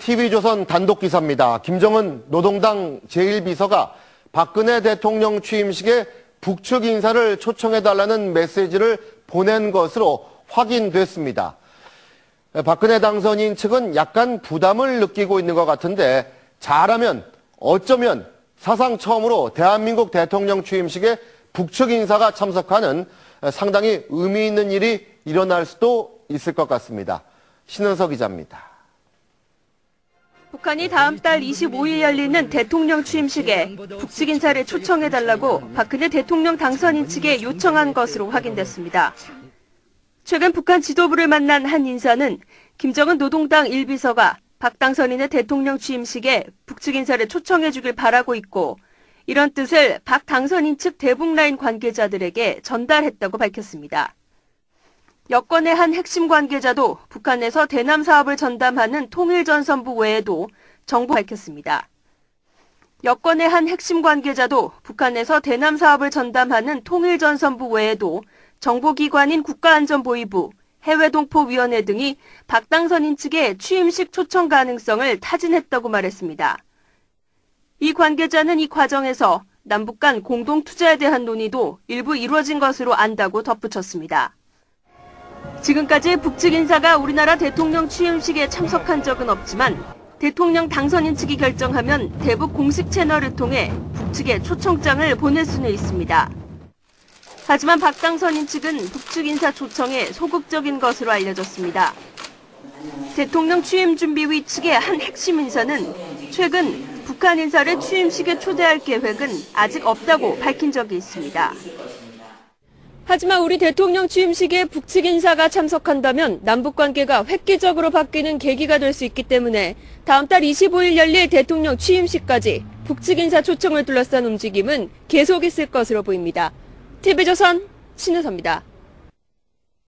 TV조선 단독 기사입니다. 김정은 노동당 제1비서가 박근혜 대통령 취임식에 북측 인사를 초청해달라는 메시지를 보낸 것으로 확인됐습니다. 박근혜 당선인 측은 약간 부담을 느끼고 있는 것 같은데 잘하면 어쩌면 사상 처음으로 대한민국 대통령 취임식에 북측 인사가 참석하는 상당히 의미 있는 일이 일어날 수도 있을 것 같습니다. 신은석 기자입니다. 북한이 다음 달 25일 열리는 대통령 취임식에 북측 인사를 초청해달라고 박근혜 대통령 당선인 측에 요청한 것으로 확인됐습니다. 최근 북한 지도부를 만난 한 인사는 김정은 노동당 1비서가 박 당선인의 대통령 취임식에 북측 인사를 초청해주길 바라고 있고 이런 뜻을 박 당선인 측 대북라인 관계자들에게 전달했다고 밝혔습니다. 여권의 한 핵심 관계자도 북한에서 대남 사업을 전담하는 통일전선부 외에도 정부 밝혔습니다. 여권의 한 핵심 관계자도 북한에서 대남 사업을 전담하는 통일전선부 외에도 정보기관인 국가안전보위부, 해외동포위원회 등이 박 당선인 측의 취임식 초청 가능성을 타진했다고 말했습니다. 이 관계자는 이 과정에서 남북 간 공동 투자에 대한 논의도 일부 이루어진 것으로 안다고 덧붙였습니다. 지금까지 북측 인사가 우리나라 대통령 취임식에 참석한 적은 없지만 대통령 당선인 측이 결정하면 대북 공식 채널을 통해 북측에 초청장을 보낼 수는 있습니다. 하지만 박 당선인 측은 북측 인사 초청에 소극적인 것으로 알려졌습니다. 대통령 취임준비위 측의 한 핵심 인사는 최근 북한 인사를 취임식에 초대할 계획은 아직 없다고 밝힌 적이 있습니다. 하지만 우리 대통령 취임식에 북측 인사가 참석한다면 남북관계가 획기적으로 바뀌는 계기가 될 수 있기 때문에 다음 달 25일 열릴 대통령 취임식까지 북측 인사 초청을 둘러싼 움직임은 계속 있을 것으로 보입니다. TV조선 신은서입니다.